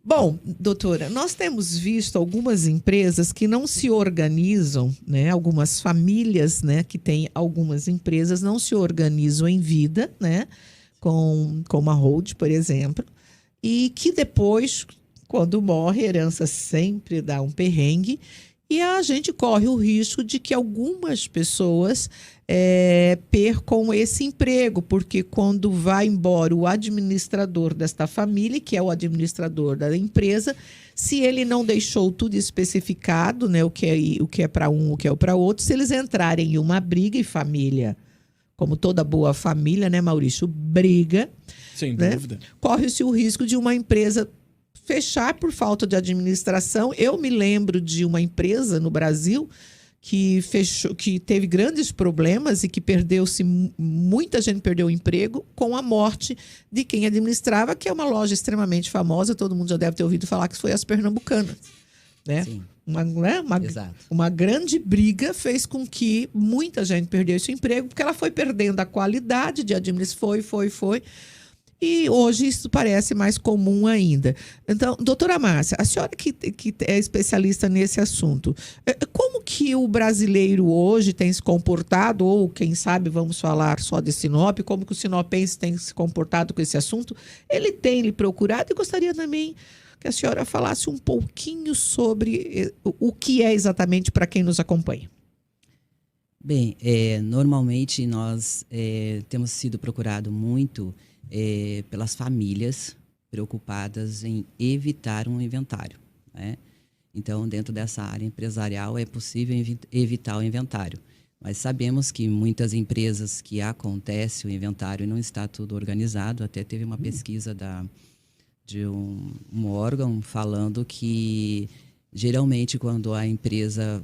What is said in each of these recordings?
Bom, doutora, nós temos visto algumas empresas que não se organizam, né? Algumas famílias, né, que têm algumas empresas não se organizam em vida, né? Com uma hold, por exemplo, e que depois, quando morre, a herança sempre dá um perrengue. E a gente corre o risco de que algumas pessoas percam esse emprego, porque quando vai embora o administrador desta família, que é o administrador da empresa, se ele não deixou tudo especificado, né, o que é para um, o que é para outro, se eles entrarem em uma briga, e família, como toda boa família, né, Maurício, briga, Sem né, dúvida. corre-se o risco de uma empresa fechar por falta de administração. Eu me lembro de uma empresa no Brasil que fechou, que teve grandes problemas e que muita gente perdeu o emprego com a morte de quem administrava, que é uma loja extremamente famosa, todo mundo já deve ter ouvido falar, que foi as Pernambucanas, né? Sim. Exato. Uma grande briga fez com que muita gente perdesse o emprego, porque ela foi perdendo a qualidade de administração, foi. E hoje isso parece mais comum ainda. Então, doutora Márcia, a senhora que é especialista nesse assunto, como que o brasileiro hoje tem se comportado, ou quem sabe vamos falar só de Sinop, como que o sinopense tem se comportado com esse assunto? Ele tem lhe procurado, e gostaria também que a senhora falasse um pouquinho sobre o que é exatamente para quem nos acompanha. Bem, normalmente nós temos sido procurado muito pelas famílias preocupadas em evitar um inventário, né? Então, dentro dessa área empresarial, é possível evitar o inventário. Mas sabemos que muitas empresas que acontece o inventário e não está tudo organizado. Até teve uma pesquisa de um órgão falando que, geralmente, quando a empresa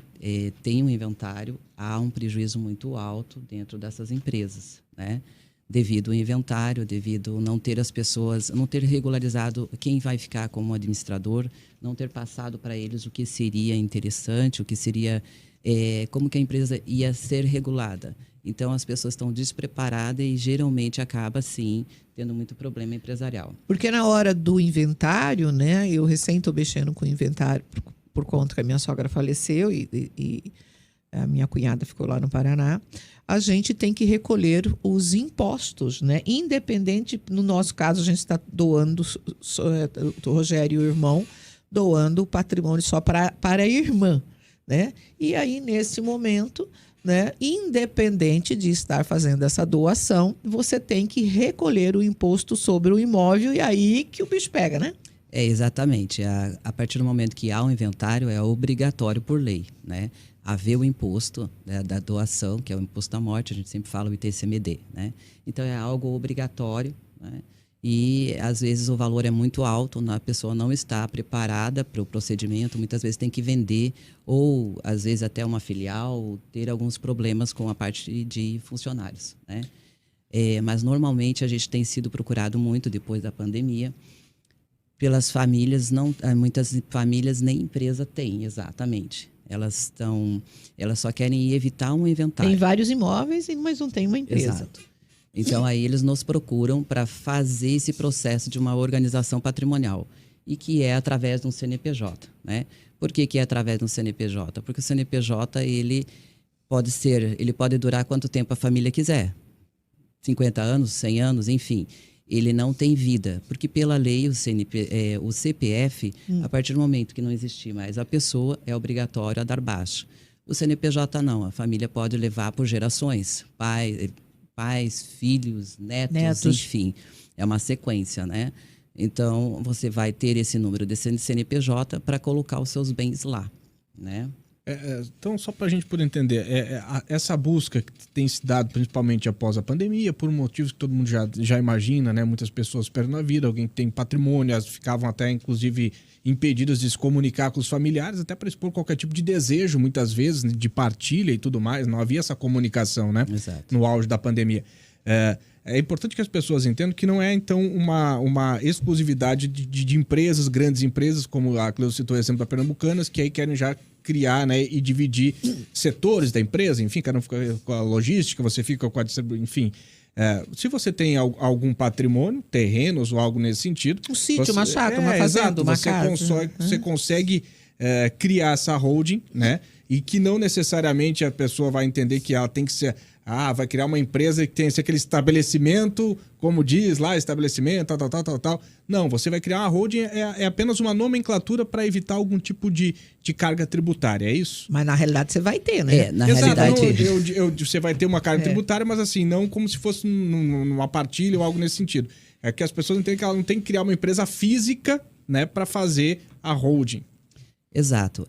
tem um inventário, há um prejuízo muito alto dentro dessas empresas, né? Devido ao inventário, devido não ter as pessoas, não ter regularizado quem vai ficar como administrador, não ter passado para eles o que seria interessante, o que seria, como que a empresa ia ser regulada. Então, as pessoas estão despreparadas e geralmente acaba, sim, tendo muito problema empresarial. Porque na hora do inventário, né, eu recém estou mexendo com o inventário por conta que a minha sogra faleceu e a minha cunhada ficou lá no Paraná, a gente tem que recolher os impostos, né? Independente, no nosso caso, a gente está doando, o Rogério e o irmão, doando o patrimônio só para a irmã, né? E aí, nesse momento, né, independente de estar fazendo essa doação, você tem que recolher o imposto sobre o imóvel, e aí que o bicho pega, né? Exatamente. A partir do momento que há um inventário, é obrigatório por lei, né? Haver o imposto, né, da doação, que é o imposto da morte, a gente sempre fala o ITCMD, né? Então, é algo obrigatório, né? E, às vezes, o valor é muito alto, a pessoa não está preparada para o procedimento, muitas vezes tem que vender, ou, às vezes, até uma filial, ter alguns problemas com a parte de funcionários, né? Mas, normalmente, a gente tem sido procurado muito depois da pandemia, pelas famílias, muitas famílias nem empresa têm, exatamente. Elas só querem evitar um inventário. Tem vários imóveis, mas não tem uma empresa. Exato. Então, aí eles nos procuram para fazer esse processo de uma organização patrimonial, e que é através de um CNPJ, né? Por que é através de um CNPJ? Porque o CNPJ, ele pode durar quanto tempo a família quiser. 50 anos, 100 anos, enfim. Ele não tem vida, porque pela lei o CPF, a partir do momento que não existir mais a pessoa, é obrigatório a dar baixa. O CNPJ não, a família pode levar por gerações, pais, filhos, netos, enfim, é uma sequência, né? Então, você vai ter esse número de CNPJ para colocar os seus bens lá, né? Então, só para a gente poder entender, essa busca que tem se dado principalmente após a pandemia, por motivos que todo mundo já imagina, né? Muitas pessoas perdem a vida, alguém que tem patrimônio, elas ficavam até, inclusive, impedidas de se comunicar com os familiares, até para expor qualquer tipo de desejo, muitas vezes, de partilha e tudo mais. Não havia essa comunicação, né? Exato. No auge da pandemia. É importante que as pessoas entendam que não é, então, uma exclusividade de empresas, grandes empresas, como a Cleusa citou o exemplo da Pernambucanas, que aí querem já criar, né, e dividir setores da empresa, enfim, cada um fica com a logística, você fica com a distribuição, enfim. Se você tem algum patrimônio, terrenos ou algo nesse sentido... Um sítio, uma chácara, uma fazenda, uma casa. Você consegue criar essa holding, né? E que não necessariamente a pessoa vai entender que ela tem que ser... vai criar uma empresa que tem aquele estabelecimento, como diz lá, estabelecimento, tal. Não, você vai criar uma holding, é apenas uma nomenclatura para evitar algum tipo de carga tributária, é isso? Mas na realidade você vai ter, né? Na Exato, realidade... você vai ter uma carga tributária, mas assim, não como se fosse numa partilha ou algo nesse sentido. É que as pessoas entendem que ela não tem que criar uma empresa física, né, para fazer a holding. Exato.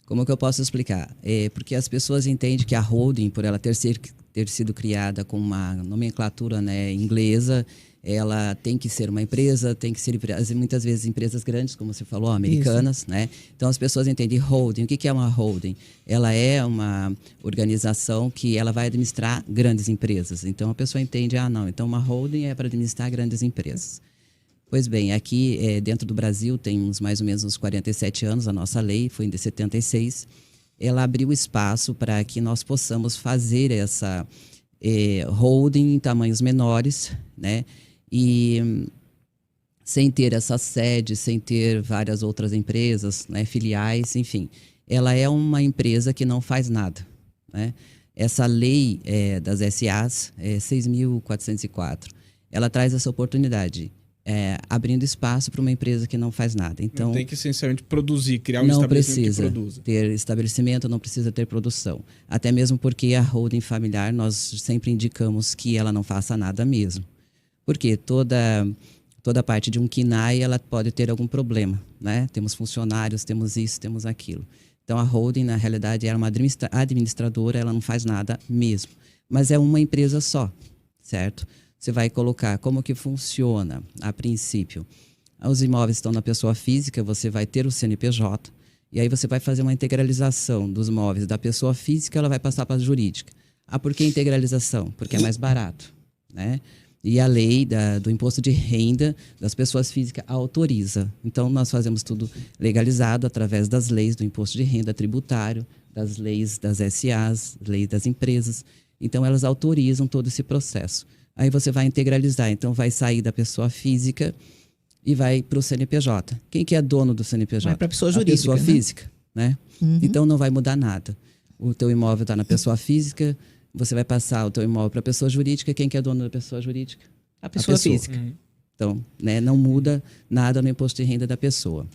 Como que eu posso explicar? Porque as pessoas entendem que a holding, por ela ter sido criada com uma nomenclatura, né, inglesa, ela tem que ser uma empresa, tem que ser muitas vezes empresas grandes, como você falou, americanas, né? Então as pessoas entendem holding. O que é uma holding? Ela é uma organização que ela vai administrar grandes empresas. Então a pessoa entende, não, então uma holding é para administrar grandes empresas. Pois bem, aqui dentro do Brasil tem mais ou menos uns 47 anos, a nossa lei foi em 76, ela abriu espaço para que nós possamos fazer essa holding em tamanhos menores, né? E sem ter essa sede, sem ter várias outras empresas, né? Filiais, enfim. Ela é uma empresa que não faz nada, né? Essa lei das SAs, 6.404, ela traz essa oportunidade. Abrindo espaço para uma empresa que não faz nada. Então, não tem que essencialmente produzir, criar um estabelecimento que produza. Não precisa ter estabelecimento, não precisa ter produção. Até mesmo porque a holding familiar, nós sempre indicamos que ela não faça nada mesmo. Porque toda parte de um KNAI, ela pode ter algum problema, né? Temos funcionários, temos isso, temos aquilo. Então, a holding, na realidade, é uma administradora, ela não faz nada mesmo. Mas é uma empresa só, certo? Você vai colocar como que funciona a princípio. Os imóveis estão na pessoa física, você vai ter o CNPJ, e aí você vai fazer uma integralização dos imóveis da pessoa física, ela vai passar para a jurídica. Por que integralização? Porque é mais barato, né? E a lei do imposto de renda das pessoas físicas autoriza. Então, nós fazemos tudo legalizado através das leis do imposto de renda tributário, das leis das SAs, leis das empresas. Então, elas autorizam todo esse processo. Aí você vai integralizar, então vai sair da pessoa física e vai para o CNPJ. Quem que é dono do CNPJ? Vai para a pessoa jurídica. A pessoa física, né? Uhum. Então não vai mudar nada. O teu imóvel está na pessoa física, você vai passar o teu imóvel para a pessoa jurídica. Quem que é dono da pessoa jurídica? A pessoa física. Uhum. Então, né, não muda nada no imposto de renda da pessoa.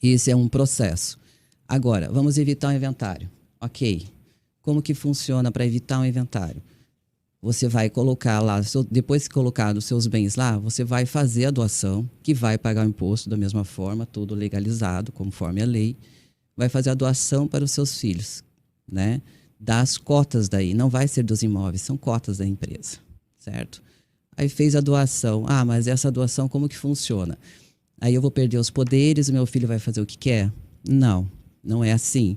Esse é um processo. Agora, vamos evitar o inventário. Ok. Como que funciona para evitar um inventário? Você vai colocar lá, depois de colocar os seus bens lá, você vai fazer a doação, que vai pagar o imposto da mesma forma, tudo legalizado, conforme a lei. Vai fazer a doação para os seus filhos, né? Das cotas daí, não vai ser dos imóveis, são cotas da empresa, certo? Aí fez a doação. Mas essa doação como que funciona? Aí eu vou perder os poderes, o meu filho vai fazer o que quer? Não, não é assim.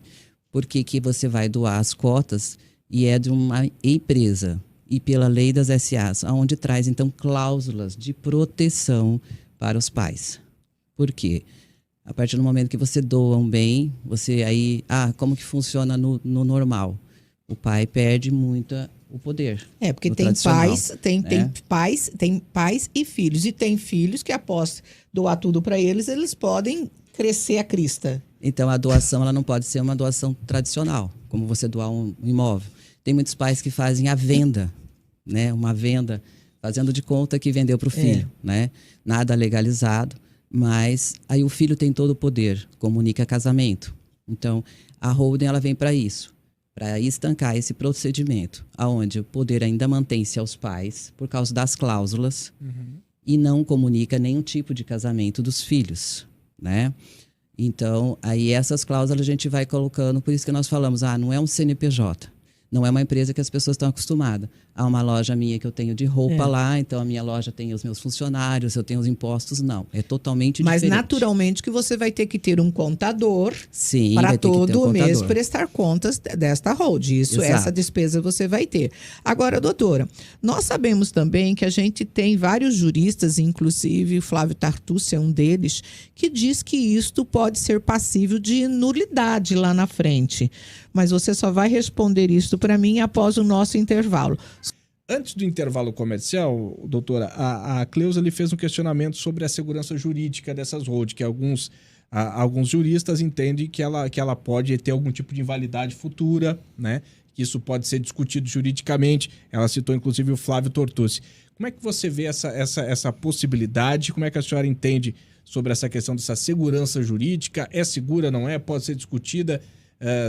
Por que que você vai doar as cotas e é de uma empresa? E pela lei das SAs, onde traz, então, cláusulas de proteção para os pais. Por quê? A partir do momento que você doa um bem, você aí... como que funciona no normal? O pai perde muito o poder. Porque tem pais e filhos. E tem filhos que, após doar tudo para eles, eles podem crescer a crista. Então, a doação ela não pode ser uma doação tradicional, como você doar um imóvel. Tem muitos pais que fazem a venda, né? Uma venda, fazendo de conta que vendeu para o filho, né? Nada legalizado, mas aí o filho tem todo o poder, comunica casamento. Então, a holding ela vem para isso, para estancar esse procedimento, aonde o poder ainda mantém-se aos pais por causa das cláusulas e não comunica nenhum tipo de casamento dos filhos, né? Então, aí essas cláusulas a gente vai colocando, por isso que nós falamos, não é um CNPJ. Não é uma empresa que as pessoas estão acostumadas. Há uma loja minha que eu tenho de roupa lá, então a minha loja tem os meus funcionários, eu tenho os impostos. Não, é totalmente diferente. Mas naturalmente que você vai ter que ter um contador Sim, para todo um mês prestar contas desta holding. Essa despesa você vai ter. Agora, doutora, nós sabemos também que a gente tem vários juristas, inclusive Flávio Tartucci é um deles, que diz que isto pode ser passível de nulidade lá na frente. Mas você só vai responder isso para mim após o nosso intervalo. Antes do intervalo comercial, doutora, a Cleusa lhe fez um questionamento sobre a segurança jurídica dessas holdings, que alguns juristas entendem que ela pode ter algum tipo de invalidade futura, né? Que isso pode ser discutido juridicamente. Ela citou, inclusive, o Flávio Tortucci. Como é que você vê essa possibilidade? Como é que a senhora entende sobre essa questão dessa segurança jurídica? É segura, não é? Pode ser discutida?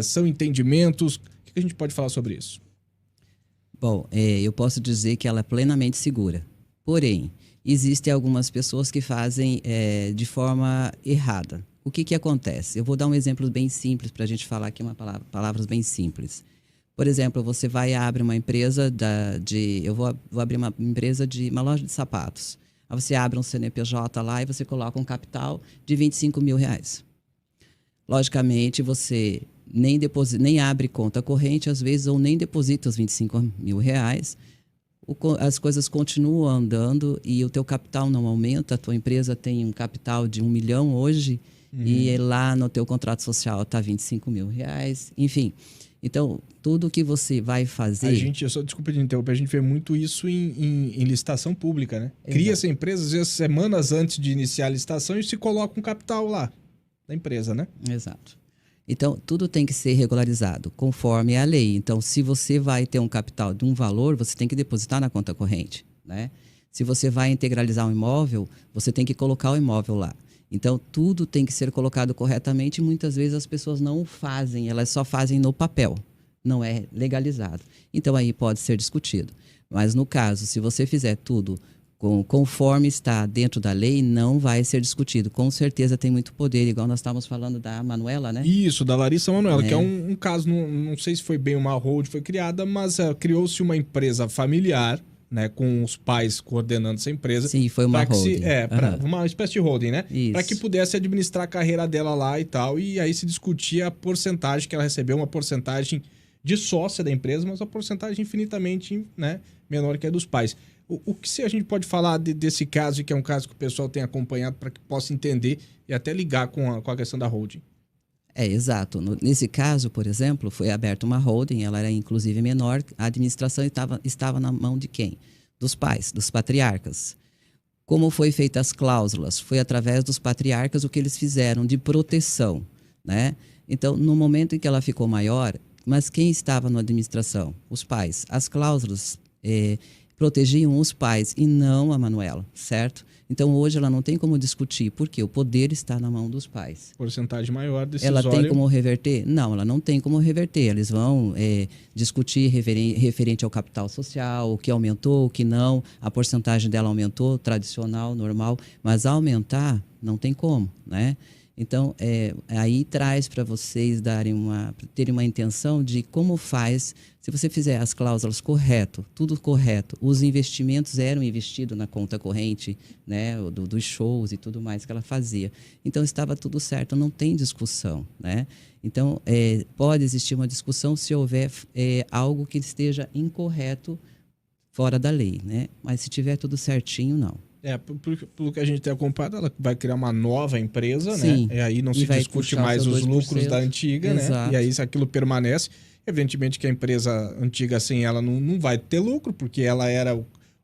São entendimentos? O que a gente pode falar sobre isso? Bom, eu posso dizer que ela é plenamente segura. Porém, existem algumas pessoas que fazem de forma errada. O que acontece? Eu vou dar um exemplo bem simples para a gente falar aqui palavras bem simples. Por exemplo, você vai e abre uma empresa eu vou abrir uma empresa de uma loja de sapatos. Aí você abre um CNPJ lá e você coloca um capital de R$25 mil. Logicamente, você nem abre conta corrente, às vezes, ou nem deposita os R$25 mil. As coisas continuam andando e o teu capital não aumenta. A tua empresa tem um capital de 1 milhão hoje e lá no teu contrato social está R$25 mil. Enfim, então, tudo que você vai fazer... Desculpa te interromper, a gente vê muito isso em licitação pública, né? Cria-se a empresa, às vezes, semanas antes de iniciar a licitação e se coloca um capital lá da empresa, né? Exato. Então, tudo tem que ser regularizado conforme a lei. Então, se você vai ter um capital de um valor, você tem que depositar na conta corrente, né? Se você vai integralizar um imóvel, você tem que colocar o imóvel lá. Então, tudo tem que ser colocado corretamente e muitas vezes as pessoas não o fazem, elas só fazem no papel, não é legalizado. Então, aí pode ser discutido. Mas, no caso, se você fizer tudo conforme está dentro da lei, não vai ser discutido. Com certeza tem muito poder, igual nós estávamos falando da Manuela, né? Isso, da Larissa Manoela, que é um caso, não sei se foi bem uma hold, foi criada, mas criou-se uma empresa familiar, né, com os pais coordenando essa empresa. Sim, foi uma holding. Uma espécie de holding, né? Para que pudesse administrar a carreira dela lá e tal, e aí se discutia a porcentagem que ela recebeu, uma porcentagem de sócia da empresa, mas uma porcentagem infinitamente, né, menor que a dos pais. O que a gente pode falar desse caso, que é um caso que o pessoal tem acompanhado para que possa entender e até ligar com a questão da holding? Exato. Nesse caso, por exemplo, foi aberta uma holding, ela era inclusive menor, a administração estava na mão de quem? Dos pais, dos patriarcas. Como foi feitas as cláusulas? Foi através dos patriarcas o que eles fizeram de proteção, né? Então, no momento em que ela ficou maior, mas quem estava na administração? Os pais. As cláusulas protegiam os pais e não a Manuela, certo? Então, hoje ela não tem como discutir, porque o poder está na mão dos pais. Porcentagem maior decisória. Ela tem como reverter? Não, ela não tem como reverter. Eles vão discutir referente ao capital social, o que aumentou, o que não. A porcentagem dela aumentou, tradicional, normal. Mas aumentar, não tem como, né? Então, aí traz para vocês terem uma intenção de como faz, se você fizer as cláusulas correto, tudo correto, os investimentos eram investidos na conta corrente, né, dos shows e tudo mais que ela fazia. Então, estava tudo certo, não tem discussão, né? Então, pode existir uma discussão se houver algo que esteja incorreto fora da lei, né? Mas se tiver tudo certinho, não. Pelo que a gente tem acompanhado, ela vai criar uma nova empresa, sim, né? E aí não se discute mais os lucros da antiga, exato, né? E aí se aquilo permanece, evidentemente que a empresa antiga sem ela não vai ter lucro, porque ela era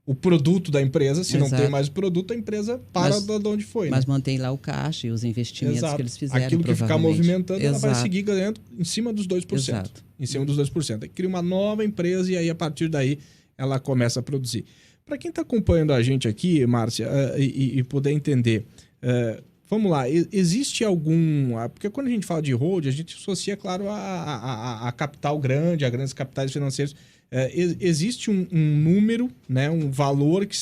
o produto da empresa. Se exato, não tem mais o produto, a empresa para de onde foi. Mas né? mantém lá o caixa e os investimentos exato, que eles fizeram. Aquilo que ficar movimentando, exato, ela vai seguir ganhando em cima dos 2%. Exato. Em cima dos 2%. Aí cria uma nova empresa e aí, a partir daí, ela começa a produzir. Para quem está acompanhando a gente aqui, Márcia, e poder entender, vamos lá, existe algum... Porque quando a gente fala de hold, a gente associa, claro, a capital grande, a grandes capitais financeiros. Existe um número, né, um valor que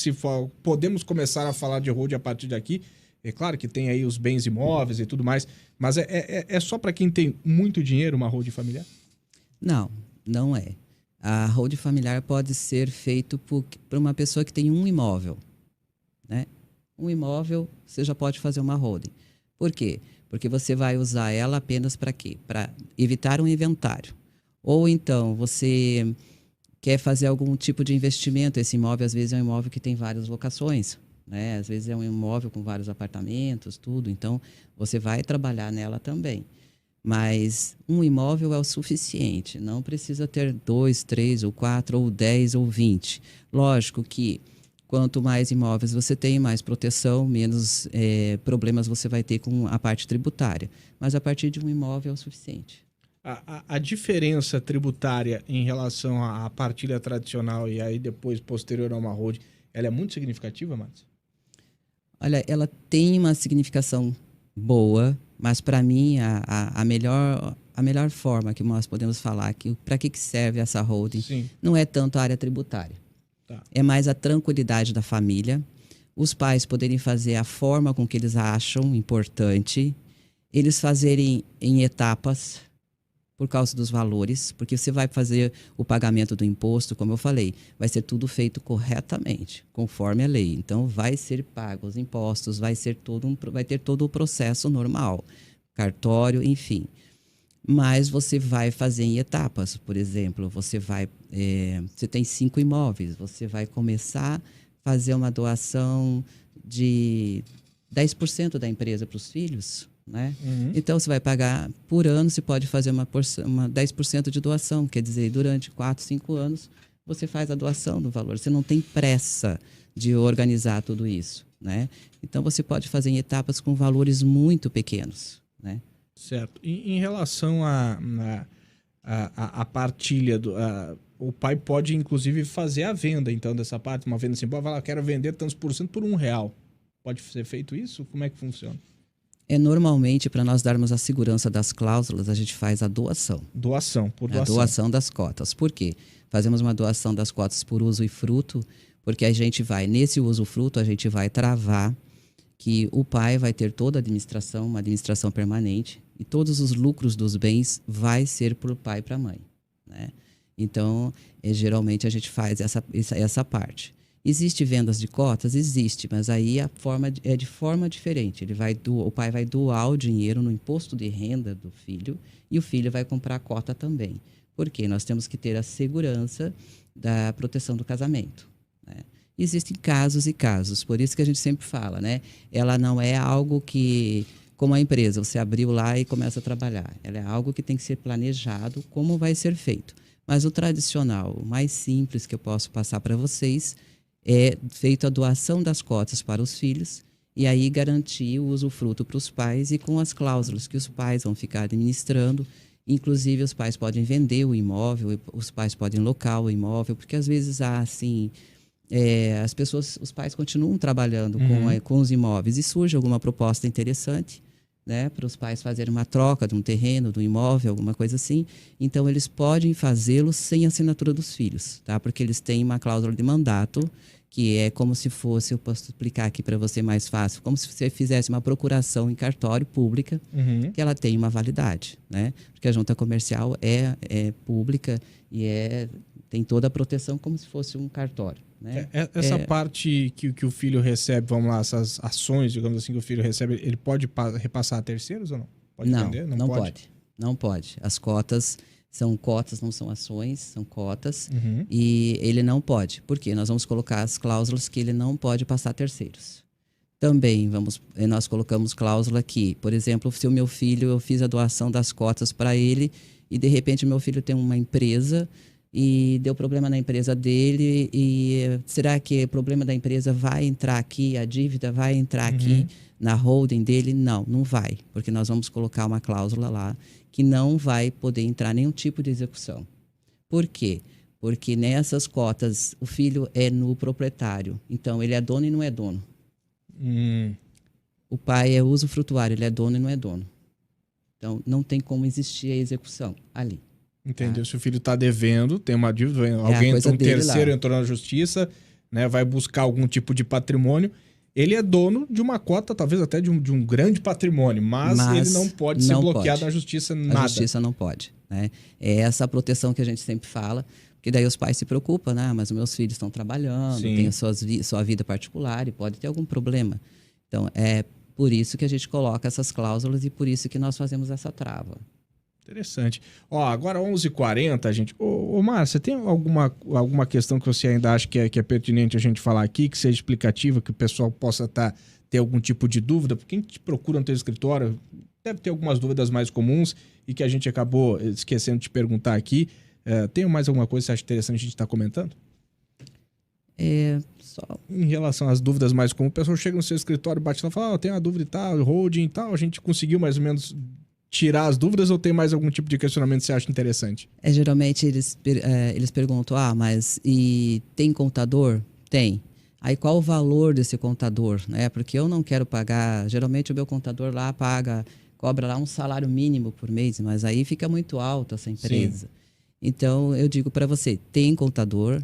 podemos começar a falar de hold a partir daqui. É claro que tem aí os bens imóveis e tudo mais, mas é só para quem tem muito dinheiro uma hold familiar? Não, não é. A hold familiar pode ser feito por uma pessoa que tem um imóvel, né? Um imóvel, você já pode fazer uma holding. Por quê? Porque você vai usar ela apenas para quê? Para evitar um inventário. Ou então, você quer fazer algum tipo de investimento. Esse imóvel, às vezes, é um imóvel que tem várias locações, né? Às vezes é um imóvel com vários apartamentos, tudo. Então, você vai trabalhar nela também. Mas um imóvel é o suficiente, não precisa ter 2, 3 ou 4 ou 10 ou 20. Lógico que quanto mais imóveis você tem, mais proteção, menos problemas você vai ter com a parte tributária. Mas a partir de um imóvel é o suficiente. A diferença tributária em relação à partilha tradicional e aí depois posterior a uma holding, ela é muito significativa, Marcia? Olha, ela tem uma significação boa, mas para mim a melhor forma que nós podemos falar que para que serve essa holding Sim. não é tanto a área tributária. Tá. É mais a tranquilidade da família, os pais poderem fazer a forma com que eles acham importante, eles fazerem em etapas por causa dos valores, porque você vai fazer o pagamento do imposto, como eu falei, vai ser tudo feito corretamente, conforme a lei. Então, vai ser pago os impostos, vai ter todo o processo normal, cartório, enfim. Mas você vai fazer em etapas. Por exemplo, você tem 5 imóveis, você vai começar a fazer uma doação de 10% da empresa para os filhos, né? Uhum. Então, você vai pagar por ano, você pode fazer uma 10% de doação. Quer dizer, durante 4, 5 anos, você faz a doação do valor. Você não tem pressa de organizar tudo isso, né? Então, você pode fazer em etapas com valores muito pequenos, né? Certo. Em relação à partilha, o pai pode, inclusive, fazer a venda, então, dessa parte. Uma venda assim, vai lá, quero vender tantos por cento por R$1. Pode ser feito isso? Como é que funciona? Normalmente, para nós darmos a segurança das cláusulas, a gente faz a doação. Doação, por doação. A doação das cotas. Por quê? Fazemos uma doação das cotas por uso e fruto, porque a gente nesse uso fruto, a gente vai travar que o pai vai ter toda a administração, uma administração permanente, e todos os lucros dos bens vai ser para o pai e para a mãe, né? Então, geralmente a gente faz essa parte. Existe vendas de cotas? Existe, mas aí a forma é de forma diferente. O pai vai doar o dinheiro no imposto de renda do filho e o filho vai comprar a cota também. Por quê? Nós temos que ter a segurança da proteção do casamento, né? Existem casos e casos, por isso que a gente sempre fala, né? Ela não é algo que, como a empresa, você abriu lá e começa a trabalhar. Ela é algo que tem que ser planejado, como vai ser feito. Mas o tradicional, o mais simples que eu posso passar para vocês, é feito a doação das cotas para os filhos e aí garantir o usufruto para os pais e com as cláusulas que os pais vão ficar administrando. Inclusive, os pais podem vender o imóvel, os pais podem locar o imóvel, porque às vezes há, assim, os pais continuam trabalhando com os imóveis e surge alguma proposta interessante, né, para os pais fazerem uma troca de um terreno, de um imóvel, alguma coisa assim. Então, eles podem fazê-lo sem assinatura dos filhos, tá? Porque eles têm uma cláusula de mandato, que é como se fosse, eu posso explicar aqui para você mais fácil, como se você fizesse uma procuração em cartório pública, que ela tem uma validade, né? Porque a junta comercial é pública e tem toda a proteção como se fosse um cartório, né? Essa parte que o filho recebe, vamos lá, essas ações, digamos assim, que o filho recebe, ele pode repassar a terceiros ou não? Pode vender? Não pode. Não pode. As cotas são cotas, não são ações, são cotas. E ele não pode. Por quê? Nós vamos colocar as cláusulas que ele não pode passar a terceiros. Também nós colocamos cláusula que, por exemplo, se o meu filho, eu fiz a doação das cotas para ele e de repente meu filho tem uma empresa e deu problema na empresa dele e será que o problema da empresa vai entrar aqui, a dívida vai entrar aqui na holding dele? Não vai, porque nós vamos colocar uma cláusula lá que não vai poder entrar nenhum tipo de execução. Por quê? Porque nessas cotas o filho é no proprietário, então ele é dono e não é dono. O pai é usufrutuário, ele é dono e não é dono. Então não tem como existir a execução ali. Entendeu? Se o filho está devendo, tem uma dívida, um terceiro entrou na justiça, né, vai buscar algum tipo de patrimônio, ele é dono de uma cota, talvez até de um grande patrimônio, mas ele não pode ser bloqueado na justiça, nada. A justiça não pode, né? É essa proteção que a gente sempre fala, porque daí os pais se preocupam, né? Mas os meus filhos estão trabalhando, têm a sua vida particular e pode ter algum problema. Então, é por isso que a gente coloca essas cláusulas e por isso que nós fazemos essa trava. Interessante. Agora 11h40, gente. Ô Márcia, tem alguma questão que você ainda acha que é pertinente a gente falar aqui, que seja explicativa, que o pessoal possa ter algum tipo de dúvida? Porque quem te procura no teu escritório, deve ter algumas dúvidas mais comuns e que a gente acabou esquecendo de te perguntar aqui. Tem mais alguma coisa que você acha interessante a gente estar comentando? Só... Em relação às dúvidas mais comuns, o pessoal chega no seu escritório, bate lá e fala, tem uma dúvida e tal, holding e tal. A gente conseguiu mais ou menos tirar as dúvidas ou tem mais algum tipo de questionamento que você acha interessante? Geralmente eles perguntam, mas e tem contador? Tem. Aí qual o valor desse contador? Né? Porque eu não quero pagar, geralmente o meu contador lá cobra lá um salário mínimo por mês, mas aí fica muito alto essa empresa. Sim. Então eu digo para você, tem contador,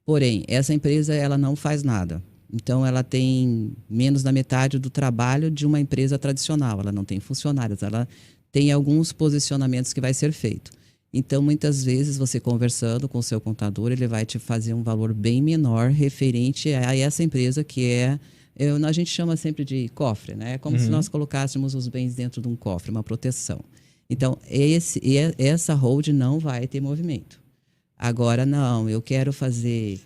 porém essa empresa ela não faz nada. Então ela tem menos da metade do trabalho de uma empresa tradicional, ela não tem funcionários, ela tem alguns posicionamentos que vai ser feito. Então, muitas vezes, você conversando com o seu contador, ele vai te fazer um valor bem menor referente a essa empresa que a gente chama sempre de cofre, né? É como se nós colocássemos os bens dentro de um cofre, uma proteção. Então, essa hold não vai ter movimento. Agora, não, eu quero fazer...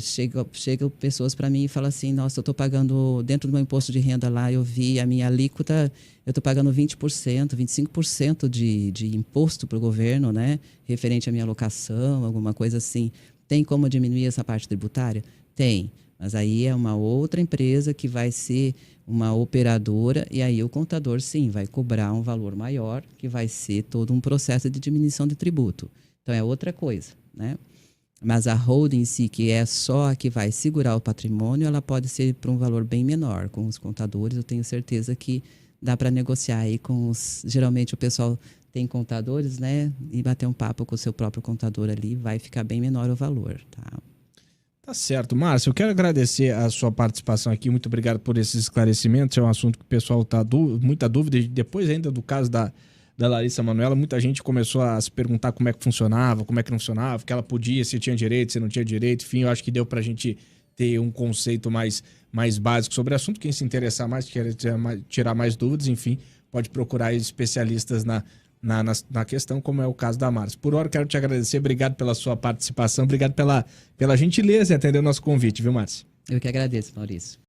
Chegam pessoas para mim e falam assim, nossa, eu estou pagando, dentro do meu imposto de renda lá, eu vi a minha alíquota, eu estou pagando 20%, 25% de imposto para o governo, né? Referente à minha locação, alguma coisa assim. Tem como diminuir essa parte tributária? Tem, mas aí é uma outra empresa que vai ser uma operadora e aí o contador, sim, vai cobrar um valor maior, que vai ser todo um processo de diminuição de tributo. Então, é outra coisa, né? Mas a holding em si, que é só a que vai segurar o patrimônio, ela pode ser por um valor bem menor. Com os contadores, eu tenho certeza que dá para negociar aí com os... Geralmente o pessoal tem contadores, né? E bater um papo com o seu próprio contador ali, vai ficar bem menor o valor, tá? Tá certo. Márcio, eu quero agradecer a sua participação aqui. Muito obrigado por esses esclarecimentos. É um assunto que o pessoal tá muita dúvida. E depois ainda do caso da Larissa Manoela, muita gente começou a se perguntar como é que funcionava, como é que não funcionava, que ela podia, se tinha direito, se não tinha direito. Enfim, eu acho que deu pra gente ter um conceito mais básico sobre o assunto. Quem se interessar mais, quer tirar mais dúvidas, enfim, pode procurar especialistas na questão, como é o caso da Márcia. Por hora, quero te agradecer. Obrigado pela sua participação, obrigado pela gentileza em atender o nosso convite, viu, Márcia? Eu que agradeço, Maurício.